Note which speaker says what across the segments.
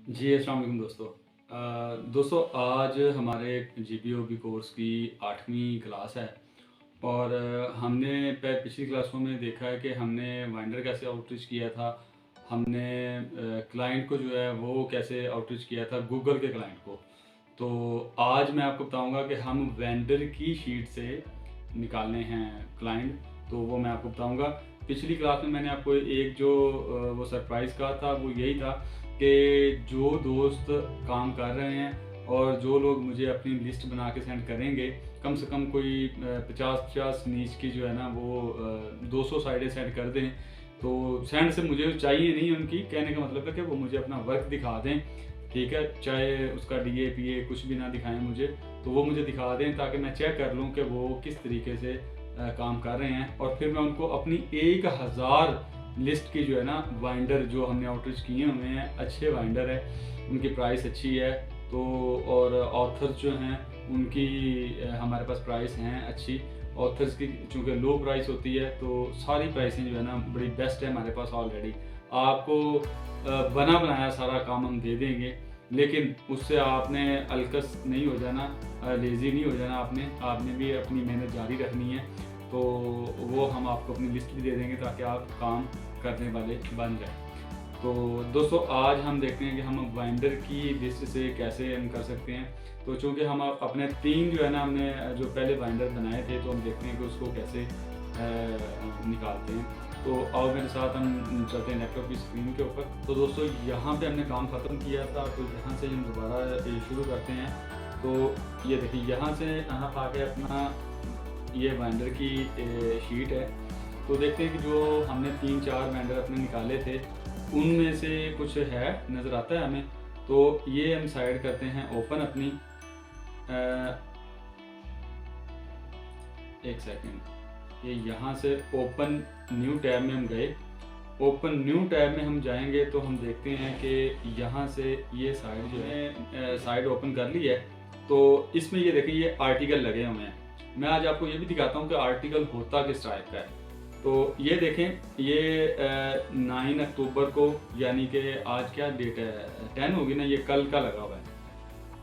Speaker 1: जी, अस्सलाम वालेकुम दोस्तों। दोस्तों आज हमारे जीपीओबी कोर्स की 8वीं क्लास है और हमने पिछली क्लासों में देखा है कि हमने वाइंडर कैसे आउटरीच किया था। हमने क्लाइंट को जो है वो कैसे आउटरीच किया था, गूगल के क्लाइंट को। तो आज मैं आपको बताऊंगा कि हम वेंडर की शीट से निकालने हैं क्लाइंट, तो वो मैं आपको बताऊंगा। पिछली क्लास में मैंने आपको एक जो वो सरप्राइज़ कहा था वो यही था कि जो दोस्त काम कर रहे हैं और जो लोग मुझे अपनी लिस्ट बना के सेंड करेंगे, कम से कम कोई 50-50 नीच की जो है ना वो 200 साइडें सेंड कर दें। तो सेंड से मुझे चाहिए नहीं, उनकी कहने का मतलब है कि वो मुझे अपना वर्क दिखा दें, ठीक है, चाहे उसका डीए पीए कुछ भी ना दिखाएं मुझे, तो वो मुझे दिखा दें ताकि मैं चेक कर लूँ कि वो किस तरीके से काम कर रहे हैं। और फिर मैं उनको अपनी 1000 लिस्ट की जो है ना वाइंडर जो हमने आउटरीच किए हुए हैं, अच्छे वाइंडर है, उनकी प्राइस अच्छी है। तो और ऑथर्स जो हैं उनकी हमारे पास प्राइस हैं अच्छी। ऑथर्स की चूँकि लो प्राइस होती है तो सारी प्राइसें जो है ना बड़ी बेस्ट है हमारे पास ऑलरेडी। आपको बना बनाया सारा काम हम दे देंगे, लेकिन उससे आपने अलकस नहीं हो जाना, लेज़ी नहीं हो जाना। आपने भी अपनी मेहनत जारी रखनी है। तो वो हम आपको अपनी लिस्ट भी दे देंगे ताकि आप काम करने वाले बन जाएं। तो दोस्तों आज हम देखते हैं कि हम बाइंडर की लिस्ट से कैसे हम कर सकते हैं। तो चूँकि हम अपने 3 जो है ना हमने जो पहले बाइंडर बनाए थे, तो हम देखते हैं कि उसको कैसे निकालते हैं। तो आओ मेरे साथ हम चलते हैं लैपटॉप की स्क्रीन के ऊपर। तो दोस्तों यहाँ पे हमने काम ख़त्म किया था, तो यहाँ से हम दोबारा शुरू करते हैं। तो ये देखिए यहाँ से यहाँ आके अपना ये बाइंडर की शीट है। तो देखते हैं कि जो हमने 3-4 बाइंडर अपने निकाले थे उनमें से कुछ है नज़र आता है हमें। तो ये हम साइड करते हैं ओपन अपनी। एक सेकेंड, ये यहाँ से ओपन न्यू टैब में हम गए। ओपन न्यू टैब में हम जाएंगे तो हम देखते हैं कि यहाँ से ये साइड जो है साइड ओपन कर ली है। तो इसमें ये देखिए ये आर्टिकल लगे हुए हैं। मैं आज आपको ये भी दिखाता हूँ कि आर्टिकल होता किस टाइप का है। तो ये देखें, ये 9 अक्टूबर को, यानी कि आज क्या डेट है, 10 होगी ना, ये कल का लगा हुआ है,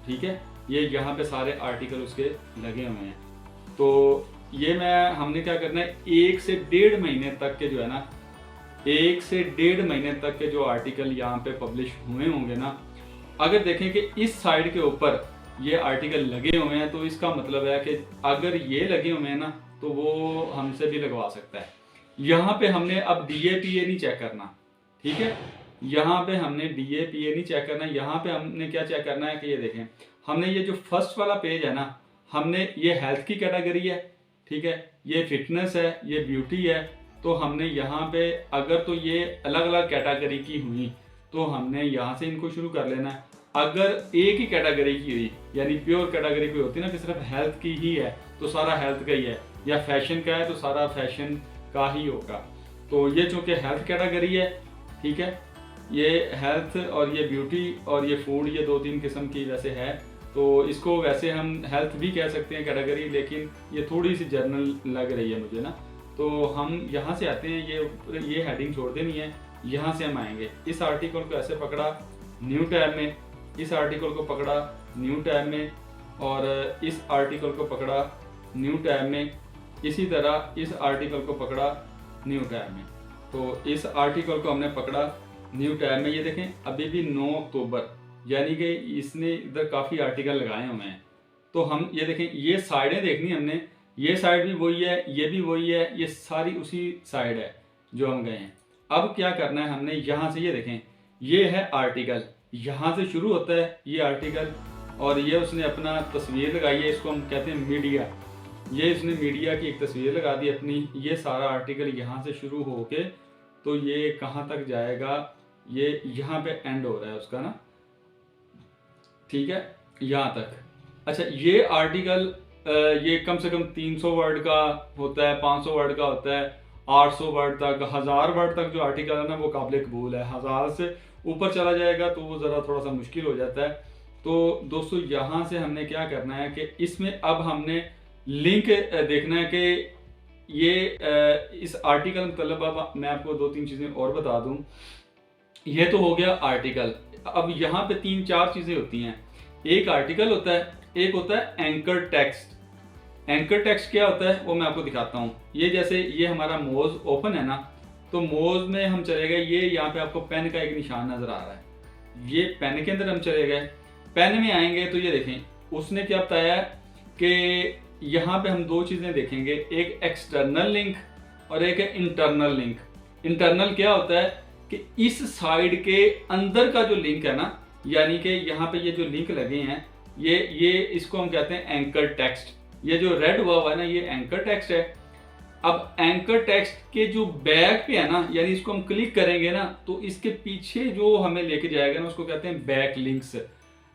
Speaker 1: ठीक है। ये यहाँ पे सारे आर्टिकल उसके लगे हुए हैं। तो ये हमने क्या करना है, 1 से 1.5 महीने तक के जो है ना, 1 से 1.5 महीने तक के जो आर्टिकल यहाँ पे पब्लिश हुए होंगे ना, अगर देखें कि इस साइड के ऊपर ये आर्टिकल लगे हुए हैं तो इसका मतलब है कि अगर ये लगे हुए हैं ना तो वो हमसे भी लगवा सकता है। यहाँ पे हमने अब डीएपीए नहीं चेक करना, ठीक है। यहाँ पे हमने डीएपीए नहीं चेक करना। यहाँ पे हमने क्या चेक करना है कि ये देखें, हमने ये जो फर्स्ट वाला पेज है ना, हमने ये हेल्थ की कैटेगरी है, ठीक है, ये फिटनेस है, ये ब्यूटी है। तो हमने यहाँ पे अगर तो ये अलग अलग कैटेगरी की हुई तो हमने यहाँ से इनको शुरू कर लेना है। अगर एक ही कैटेगरी की हुई, यानी प्योर कैटेगरी कोई होती है ना कि सिर्फ हेल्थ की ही है तो सारा हेल्थ का ही है, या फैशन का है तो सारा फैशन का ही होगा। तो ये चूँकि हेल्थ कैटेगरी है, ठीक है, ये हेल्थ और ये ब्यूटी और ये फूड, ये 2-3 किस्म की वैसे है। तो इसको वैसे हम हेल्थ भी कह सकते हैं कैटेगरी, लेकिन ये थोड़ी सी जर्नल लग रही है मुझे ना। तो हम यहाँ से आते हैं, ये हेडिंग छोड़ देनी है। यहाँ से हम आएंगे, इस आर्टिकल को ऐसे पकड़ा न्यू टैब में, इस आर्टिकल को पकड़ा न्यू टैब में, और इस आर्टिकल को पकड़ा न्यू टैब में, इसी तरह इस आर्टिकल को पकड़ा न्यू टैब में। तो इस आर्टिकल को हमने पकड़ा न्यू टैब में। ये देखें अभी भी 9 अक्टूबर, यानी कि इसने इधर काफ़ी आर्टिकल लगाए हुए हैं। तो हम ये देखें, ये साइडें देखनी हमने, ये साइड भी वही है, ये भी वही है, ये सारी उसी साइड है जो हम गए हैं। अब क्या करना है हमने, यहाँ से ये देखें, ये है आर्टिकल, यहाँ से शुरू होता है ये आर्टिकल, और ये उसने अपना तस्वीर लगाई है, इसको हम कहते हैं मीडिया। ये इसने मीडिया की एक तस्वीर लगा दी अपनी। ये सारा आर्टिकल यहाँ से शुरू होके तो ये कहाँ तक जाएगा, ये यहाँ पे एंड हो रहा है उसका ना, ठीक है, यहाँ तक। अच्छा, ये आर्टिकल ये कम से कम 300 वर्ड का होता है, 500 वर्ड का होता है, 800 वर्ड तक, 1000 वर्ड तक जो आर्टिकल है ना वो काबिल कबूल है। 1000 से ऊपर चला जाएगा तो वो ज़रा थोड़ा सा मुश्किल हो जाता है। तो दोस्तों यहाँ से हमने क्या करना है कि इसमें अब हमने लिंक देखना है कि ये इस आर्टिकल मतलब, अब मैं आपको 2-3 चीज़ें और बता दूं। ये तो हो गया आर्टिकल। अब यहाँ पे 3-4 चीज़ें होती हैं। एक आर्टिकल होता है, एक होता है एंकर टेक्स्ट। एंकर टेक्स्ट क्या होता है वो मैं आपको दिखाता हूँ। ये जैसे ये हमारा मोज ओपन है ना, तो मोज में हम चले गए, ये यहाँ पे आपको पेन का एक निशान नज़र आ रहा है, ये पेन के अंदर हम चले गए। पेन में आएंगे तो ये देखें उसने क्या बताया कि यहाँ पे हम 2 चीज़ें देखेंगे, एक एक्सटर्नल लिंक और एक है इंटरनल लिंक। इंटरनल क्या होता है कि इस साइड के अंदर का जो लिंक है ना, यानी कि यहाँ पे ये जो लिंक लगे हैं, ये इसको हम कहते हैं एंकर टेक्स्ट। ये जो रेड हुआ हुआ है ना, ये एंकर टेक्स्ट है। अब एंकर टेक्स्ट के जो बैक पे है ना, यानी इसको हम क्लिक करेंगे ना, तो इसके पीछे जो हमें लेके जाएगा ना, उसको कहते हैं बैक लिंक्स।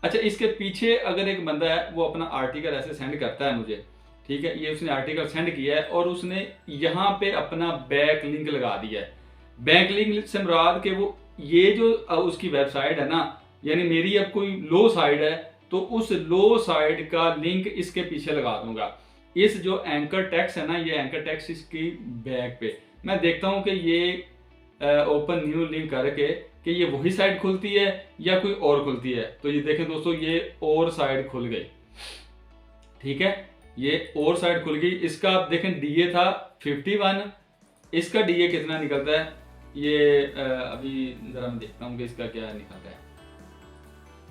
Speaker 1: अच्छा, इसके पीछे अगर एक बंदा है वो अपना आर्टिकल ऐसे सेंड करता है मुझे, ठीक है, ये उसने आर्टिकल सेंड किया है और उसने यहाँ पे अपना बैक लिंक लगा दिया है। बैक लिंक से मुराद के वो ये जो उसकी वेबसाइट है ना, यानी मेरी अब कोई लो साइड है तो उस लो साइड का लिंक इसके पीछे लगा दूंगा। इस जो एंकर टेक्स्ट है ना, ये एंकर टेक्स्ट इसकी बैक पे मैं देखता हूँ कि ये ओपन न्यू लिंक करके कि ये वही साइड खुलती है या कोई और खुलती है। तो ये देखें दोस्तों, ये और साइड खुल गई, ठीक है, ये और साइड खुल गई। इसका आप देखें डीए था 51, इसका डीए कितना निकलता है, ये अभी जरा मैं देखता हूँ कि इसका क्या निकलता है,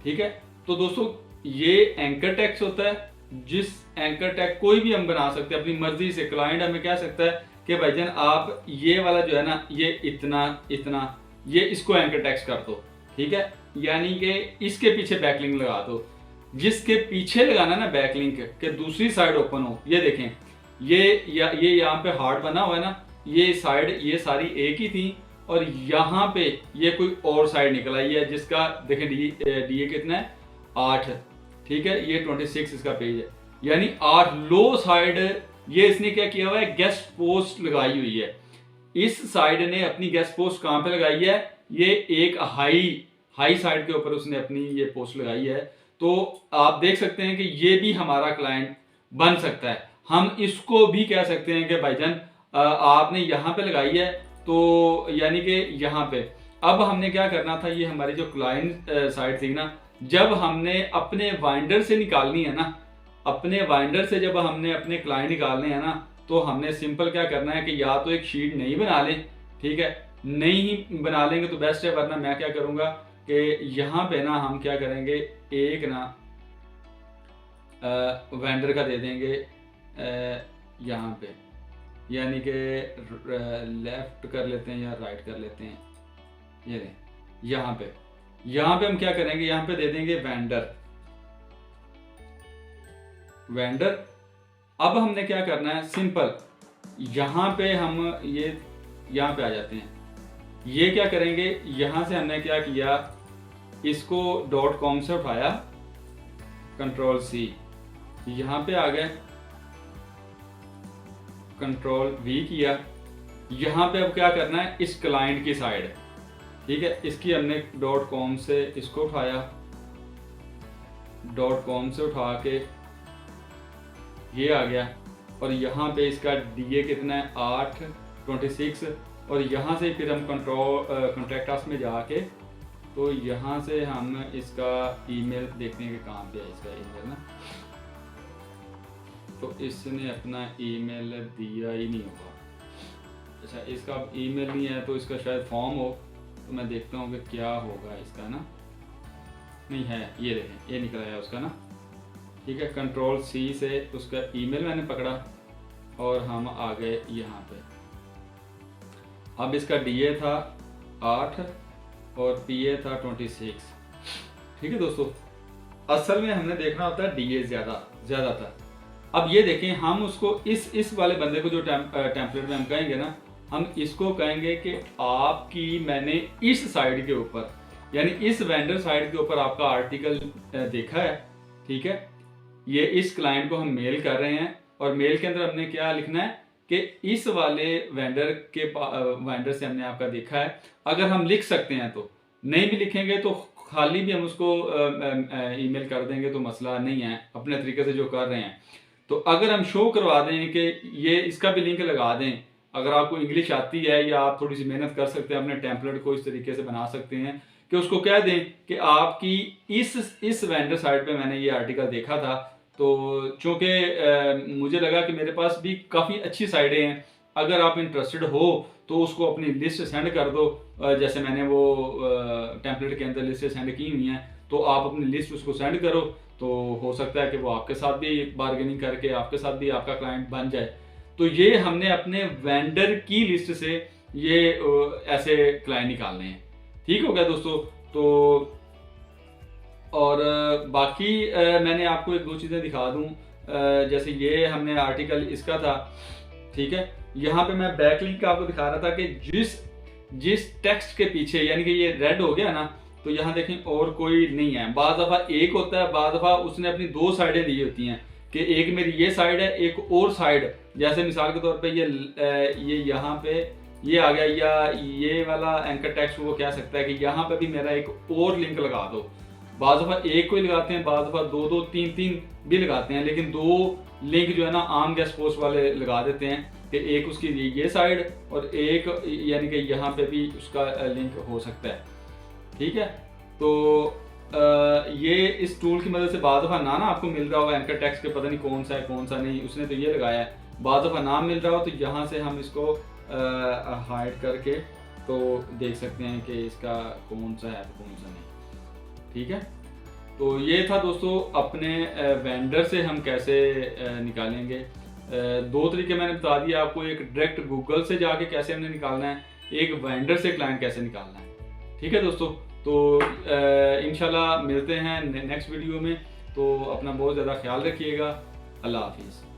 Speaker 1: ठीक है। तो दोस्तों ये एंकर टेक्स्ट होता है, जिस एंकर टैग कोई भी हम बना सकते हैं अपनी मर्जी से। क्लाइंट हमें कह सकता है कि भाईजान आप ये वाला जो है ना, ये इतना इतना, ये इसको एंकर टेक्स्ट कर दो, ठीक है, यानी कि इसके पीछे बैकलिंक लगा दो। जिसके पीछे लगाना ना बैकलिंक के दूसरी साइड ओपन हो, ये देखें, ये यहाँ पे हार्ट बना हुआ है ना, ये साइड ये सारी एक ही थी और यहाँ पे ये कोई और साइड निकल आई है जिसका देखें डी कितना है 8, ठीक है, ये 26 इसका पेज है, यानी 8 लो साइड। ये इसने क्या किया हुआ है, गेस्ट पोस्ट लगाई हुई है। इस साइड ने अपनी गेस्ट पोस्ट कहाँ पे लगाई है, ये एक हाई साइड के ऊपर उसने अपनी ये पोस्ट लगाई है। तो आप देख सकते हैं कि ये भी हमारा क्लाइंट बन सकता है। हम इसको भी कह सकते हैं कि भाईजान आपने यहाँ पे लगाई है, तो यानी कि यहाँ पे अब हमने क्या करना था, ये हमारी जो क्लाइंट साइड थी ना, जब हमने अपने वाइंडर से निकालनी है ना, अपने वाइंडर से जब हमने अपने क्लाइंट निकालने हैं ना, तो हमने सिंपल क्या करना है कि या तो एक शीट नहीं बना लें, ठीक है, नहीं ही बना लेंगे तो बेस्ट है, वरना मैं क्या करूँगा कि यहाँ पे ना हम क्या करेंगे, एक ना वेंडर का दे देंगे यहाँ पे, यानी कि लेफ्ट कर लेते हैं या राइट कर लेते हैं, ये यहाँ पे हम क्या करेंगे, यहाँ पे दे देंगे वेंडर। अब हमने क्या करना है, सिंपल यहाँ पे हम ये यहाँ पे आ जाते हैं। ये क्या करेंगे, यहाँ से हमने क्या किया, इसको .com से उठाया, Ctrl+C, यहाँ पे आ गए, Ctrl+V किया। यहाँ पे अब क्या करना है, इस क्लाइंट की साइड, ठीक है, इसकी हमने .com से इसको उठाया, .com से उठा के ये आ गया, और यहाँ पे इसका DA कितना है 8, 26, और यहाँ से फिर हम कॉन्टैक्ट अस में जाके, तो यहाँ से हम इसका ईमेल देखते हैं कि कहाँ पे है इसका ईमेल ना, तो इसने अपना ईमेल दिया ही नहीं होगा। अच्छा, इसका ईमेल नहीं है तो इसका शायद फॉर्म हो, तो मैं देखता हूँ कि क्या होगा इसका ना, नहीं है, ये देखें, ये निकल आया उसका ना, ठीक है। Ctrl+C से उसका ईमेल मैंने पकड़ा और हम आ गए यहाँ पे। अब इसका DA था 8 और PA था 26, ठीक है दोस्तों। असल में हमने देखना होता है DA ज़्यादा था। अब ये देखें, हम उसको इस वाले बंदे को जो टेम्पलेट में हम कहेंगे ना, हम इसको कहेंगे कि आपकी मैंने इस साइड के ऊपर, यानी इस वेंडर साइड के ऊपर आपका आर्टिकल देखा है, ठीक है। ये इस क्लाइंट को हम मेल कर रहे हैं और मेल के अंदर हमने क्या लिखना है कि इस वाले वेंडर से हमने आपका देखा है। अगर हम लिख सकते हैं तो, नहीं भी लिखेंगे तो खाली भी हम उसको ईमेल कर देंगे तो मसला नहीं है, अपने तरीके से जो कर रहे हैं। तो अगर हम शो करवा दें कि ये इसका भी लिंक लगा दें, अगर आपको इंग्लिश आती है या आप थोड़ी सी मेहनत कर सकते हैं, अपने टेम्पलेट को इस तरीके से बना सकते हैं कि उसको कह दें कि आपकी इस वेंडर साइट पे मैंने ये आर्टिकल देखा था, तो चूँकि मुझे लगा कि मेरे पास भी काफ़ी अच्छी साइटें हैं, अगर आप इंटरेस्टेड हो तो उसको अपनी लिस्ट सेंड कर दो। जैसे मैंने वो टेम्पलेट के अंदर लिस्ट सेंड की हुई हैं, तो आप अपनी लिस्ट उसको सेंड करो, तो हो सकता है कि वो आपके साथ भी बार्गेनिंग करके आपके साथ भी आपका क्लाइंट बन जाए। तो ये हमने अपने वेंडर की लिस्ट से ये ऐसे क्लाइंट निकालने हैं। ठीक हो गया दोस्तों। तो और बाकी मैंने आपको एक दो चीज़ें दिखा दूं, जैसे ये हमने आर्टिकल इसका था, ठीक है। यहाँ पे मैं बैकलिंक आपको दिखा रहा था कि जिस टेक्स्ट के पीछे, यानी कि ये रेड हो गया ना, तो यहाँ देखें और कोई नहीं है। बाद दफ़ा एक होता है, बाद दफ़ा उसने अपनी दो साइडें दी होती हैं कि एक मेरी ये साइड है, एक और साइड, जैसे मिसाल के तौर पे ये यहाँ पे ये आ गया, या ये वाला एंकर टेक्स्ट वो कह सकता है कि यहाँ पे भी मेरा एक और लिंक लगा दो। बाद दफ़ा एक को ही लगाते हैं, बाद दफ़ा दो दो तीन तीन भी लगाते हैं, लेकिन दो लिंक जो है ना आम गेस्ट पोस्ट वाले लगा देते हैं कि एक उसकी ये साइड और एक यानी कि यहाँ पे भी उसका लिंक हो सकता है। ठीक है। तो ये इस टूल की मदद से बाद दफ़ा ना आपको मिल रहा होगा एंकर टेक्स्ट के, पता नहीं कौन सा है कौन सा नहीं, उसने तो ये लगाया है, बाद दफ़ा नाम मिल रहा हो तो यहाँ से हम इसको हाइड करके तो देख सकते हैं कि इसका कौन सा है तो कौन सा नहीं। ठीक है। तो ये था दोस्तों अपने वेंडर से हम कैसे निकालेंगे। दो तरीके मैंने बता दिए आपको, एक डायरेक्ट गूगल से जाके कैसे हमने निकालना है, एक वेंडर से क्लाइंट कैसे निकालना है। ठीक है दोस्तों। तो इंशाल्लाह मिलते हैं नेक्स्ट वीडियो में। तो अपना बहुत ज़्यादा ख्याल रखिएगा। अल्लाह हाफिज़।